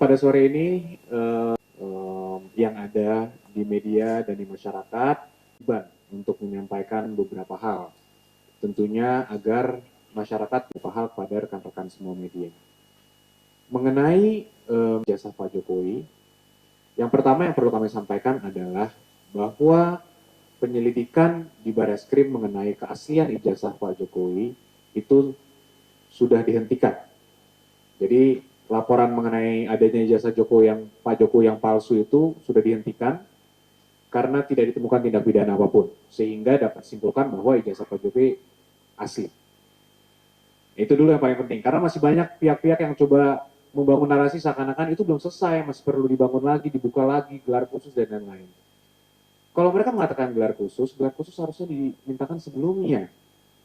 pada sore ini yang ada di media dan di masyarakat untuk menyampaikan beberapa hal. Tentunya agar masyarakat beberapa hal kepada rekan-rekan semua media. Mengenai jasa Pak Jokowi, yang pertama yang perlu kami sampaikan adalah bahwa penyelidikan di Barreskrim mengenai keaslian ijazah Pak Jokowi itu sudah dihentikan. Jadi laporan mengenai adanya ijazah Pak Jokowi yang palsu itu sudah dihentikan karena tidak ditemukan tindak pidana apapun, sehingga dapat disimpulkan bahwa ijazah Pak Jokowi asli. Itu dulu yang paling penting, karena masih banyak pihak-pihak yang coba membangun narasi seakan-akan itu belum selesai, masih perlu dibangun lagi, dibuka lagi, gelar khusus dan lain-lain. Kalau mereka mengatakan gelar khusus harusnya dimintakan sebelumnya.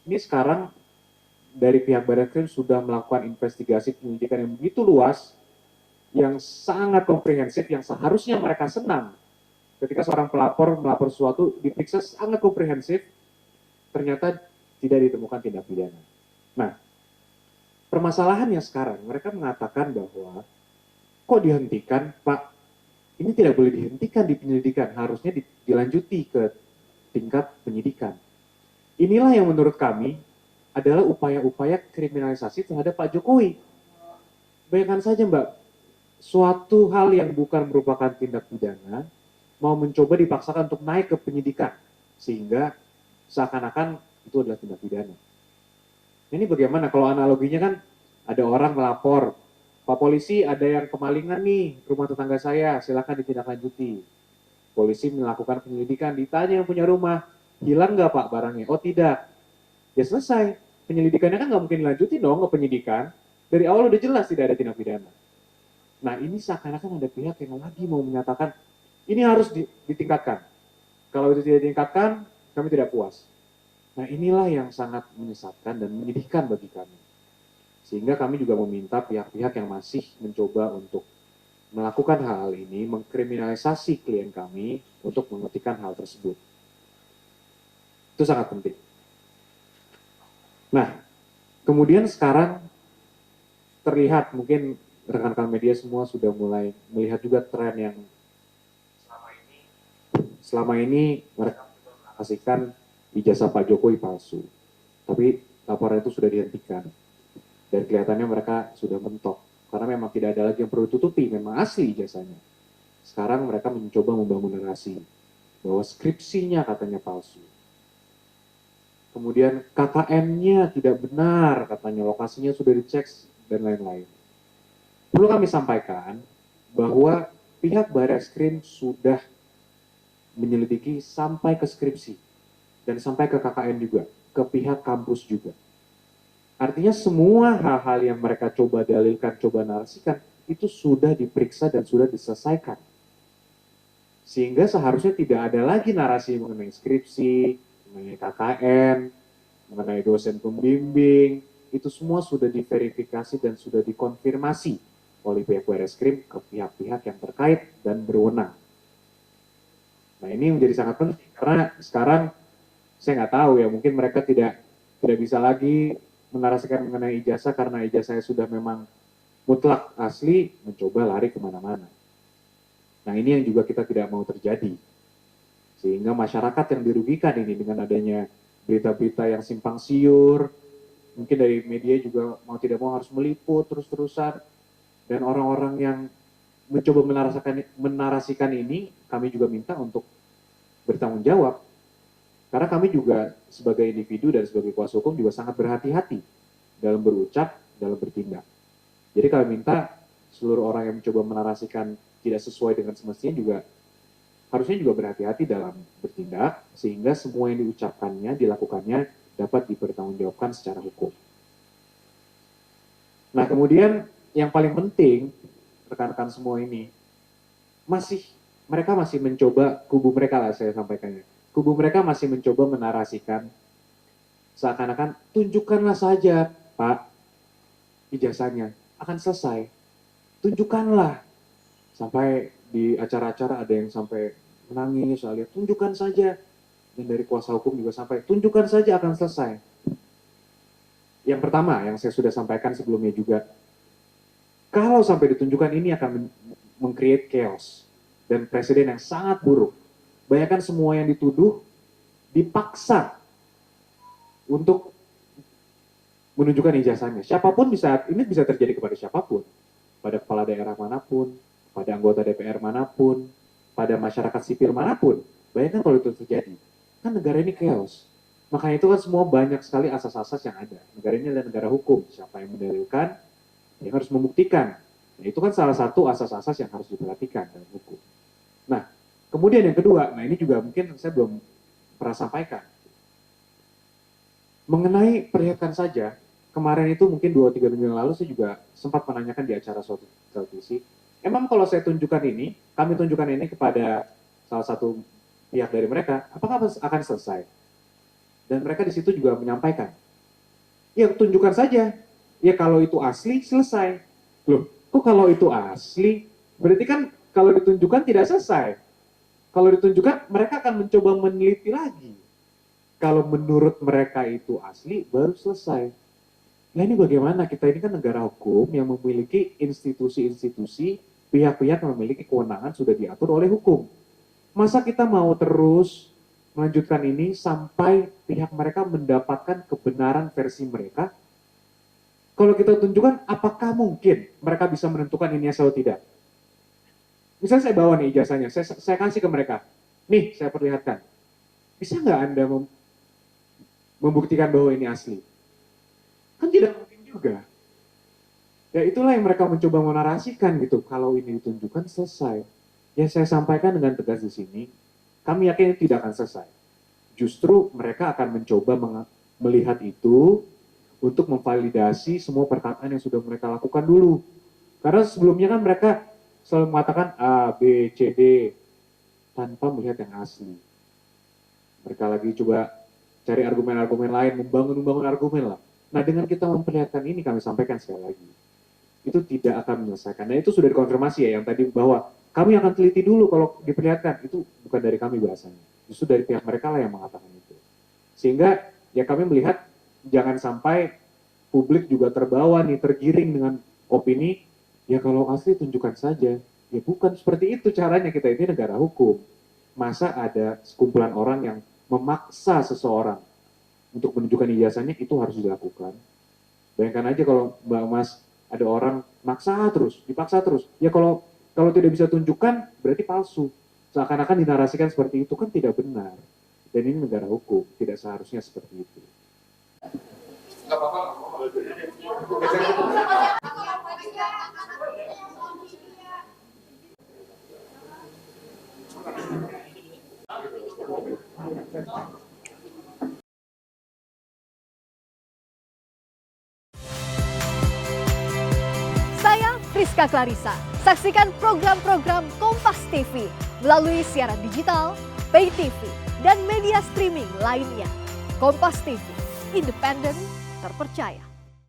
Ini sekarang dari pihak Barreskrim sudah melakukan investigasi penyelidikan yang begitu luas, yang sangat komprehensif, yang seharusnya mereka senang. Ketika seorang pelapor melapor sesuatu, diperiksa sangat komprehensif, ternyata tidak ditemukan tindak pidana. Nah, permasalahannya sekarang, mereka mengatakan bahwa kok dihentikan, Pak? Ini tidak boleh dihentikan di penyelidikan, harusnya dilanjuti ke tingkat penyidikan. Inilah yang menurut kami adalah upaya-upaya kriminalisasi terhadap Pak Jokowi. Bayangkan saja Mbak, suatu hal yang bukan merupakan tindak pidana, mau mencoba dipaksakan untuk naik ke penyidikan, sehingga seakan-akan itu adalah tindak pidana. Ini bagaimana kalau analoginya kan ada orang melapor, Pak Polisi ada yang kemalingan nih rumah tetangga saya, silakan ditindaklanjuti. Polisi melakukan penyelidikan, ditanya yang punya rumah, hilang nggak Pak barangnya? Oh tidak. Ya selesai. Penyelidikannya kan nggak mungkin dilanjutin dong ke penyidikan. Dari awal udah jelas tidak ada tindak pidana. Nah ini seakan-akan ada pihak yang lagi mau menyatakan ini harus ditingkatkan. Kalau itu tidak ditingkatkan, kami tidak puas. Nah inilah yang sangat menyesatkan dan menyedihkan bagi kami. Sehingga kami juga meminta pihak-pihak yang masih mencoba untuk melakukan hal ini, mengkriminalisasi klien kami untuk menghentikan hal tersebut. Itu sangat penting. Nah, kemudian sekarang terlihat mungkin rekan-rekan media semua sudah mulai melihat juga tren yang selama ini mereka menarasikan ijazah Pak Jokowi palsu. Tapi laporan itu sudah dihentikan. Dan kelihatannya mereka sudah mentok. Karena memang tidak ada lagi yang perlu tutupi, memang asli ijazahnya. Sekarang mereka mencoba membangun narasi bahwa skripsinya katanya palsu. Kemudian KKN-nya tidak benar, katanya lokasinya sudah dicek dan lain-lain. Perlu kami sampaikan bahwa pihak Barreskrim sudah menyelidiki sampai ke skripsi dan sampai ke KKN juga, ke pihak kampus juga. Artinya semua hal-hal yang mereka coba dalilkan, coba narasikan, itu sudah diperiksa dan sudah diselesaikan. Sehingga seharusnya tidak ada lagi narasi mengenai skripsi, mengenai KKN, mengenai dosen pembimbing, itu semua sudah diverifikasi dan sudah dikonfirmasi oleh pihak Barreskrim ke pihak-pihak yang terkait dan berwenang. Nah ini menjadi sangat penting, karena sekarang saya nggak tahu ya, mungkin mereka tidak bisa lagi menarasikan mengenai ijazah karena ijazahnya sudah memang mutlak asli, mencoba lari kemana-mana. Nah ini yang juga kita tidak mau terjadi. Sehingga masyarakat yang dirugikan ini dengan adanya berita-berita yang simpang siur, mungkin dari media juga mau tidak mau harus meliput terus-terusan, dan orang-orang yang mencoba menarasikan ini, kami juga minta untuk bertanggung jawab. Karena kami juga sebagai individu dan sebagai kuasa hukum juga sangat berhati-hati dalam berucap, dalam bertindak. Jadi kami minta seluruh orang yang mencoba menarasikan tidak sesuai dengan semestinya juga harusnya juga berhati-hati dalam bertindak, sehingga semua yang diucapkannya, dilakukannya dapat dipertanggungjawabkan secara hukum. Nah kemudian yang paling penting, rekan-rekan semua ini, mereka masih mencoba, kubu mereka lah saya sampaikannya, kubu mereka masih mencoba menarasikan seakan-akan tunjukkanlah saja Pak ijazahnya, akan selesai. Tunjukkanlah. Sampai di acara-acara ada yang sampai menangis soalnya, tunjukkan saja. Dan dari kuasa hukum juga sampai, tunjukkan saja akan selesai. Yang pertama, yang saya sudah sampaikan sebelumnya juga, Kalau sampai ditunjukkan ini akan meng-create chaos dan presiden yang sangat buruk. Bayangkan semua yang dituduh dipaksa untuk menunjukkan ijazahnya. Siapapun ini bisa terjadi kepada siapapun. Pada kepala daerah manapun, pada anggota DPR manapun, pada masyarakat sipil manapun. Bayangkan kalau itu terjadi. Kan negara ini chaos. Makanya itu kan semua banyak sekali asas-asas yang ada. Negara ini adalah negara hukum. Siapa yang mendalilkan, yang harus membuktikan. Nah, itu kan salah satu asas-asas yang harus diperhatikan dalam hukum. Nah, kemudian yang kedua, nah ini juga mungkin saya belum pernah sampaikan. Mengenai perlihatkan saja, kemarin itu mungkin 2-3 minggu yang lalu saya juga sempat menanyakan di acara suatu televisi, emang kalau saya tunjukkan ini, kami tunjukkan ini kepada salah satu pihak dari mereka, apakah akan selesai? Dan mereka di situ juga menyampaikan, ya tunjukkan saja, ya kalau itu asli selesai. Loh, kok kalau itu asli? Berarti kan kalau ditunjukkan tidak selesai. Kalau ditunjukkan mereka akan mencoba meneliti lagi. Kalau menurut mereka itu asli baru selesai. Nah ini bagaimana? Kita ini kan negara hukum yang memiliki institusi-institusi, pihak-pihak yang memiliki kewenangan sudah diatur oleh hukum. Masa kita mau terus melanjutkan ini sampai pihak mereka mendapatkan kebenaran versi mereka? Kalau kita tunjukkan, apakah mungkin mereka bisa menentukan ini atau tidak? Misalnya saya bawa nih ijazahnya, saya kasih ke mereka. Nih, saya perlihatkan. Bisa nggak Anda membuktikan bahwa ini asli? Kan tidak mungkin juga. Ya itulah yang mereka mencoba menarasikan gitu. Kalau ini ditunjukkan, selesai. Yang saya sampaikan dengan tegas di sini, kami yakin itu tidak akan selesai. Justru mereka akan mencoba melihat itu untuk memvalidasi semua perkataan yang sudah mereka lakukan dulu. Karena sebelumnya kan mereka selalu mengatakan A, B, C, D, tanpa melihat yang asli. Mereka lagi coba cari argumen-argumen lain, membangun argumen lah. Nah dengan kita memperlihatkan ini, kami sampaikan sekali lagi, itu tidak akan menyelesaikan. Dan itu sudah dikonfirmasi ya, yang tadi bahwa kami akan teliti dulu kalau diperlihatkan. Itu bukan dari kami bahasanya. Justru dari pihak mereka lah yang mengatakan itu. Sehingga ya kami melihat jangan sampai publik juga terbawa nih, tergiring dengan opini, ya kalau asli tunjukkan saja. Ya bukan seperti itu caranya, kita ini negara hukum. Masa ada sekumpulan orang yang memaksa seseorang untuk menunjukkan ijazahnya, itu harus dilakukan. Bayangkan aja kalau Mbak Mas ada orang dipaksa terus. Ya kalau tidak bisa tunjukkan, berarti palsu. Seakan-akan dinarasikan seperti itu, kan tidak benar. Dan ini negara hukum, tidak seharusnya seperti itu. Saya Friska Clarissa. Saksikan program-program Kompas TV melalui siaran digital, pay TV, dan media streaming lainnya. Kompas TV, independen, terpercaya.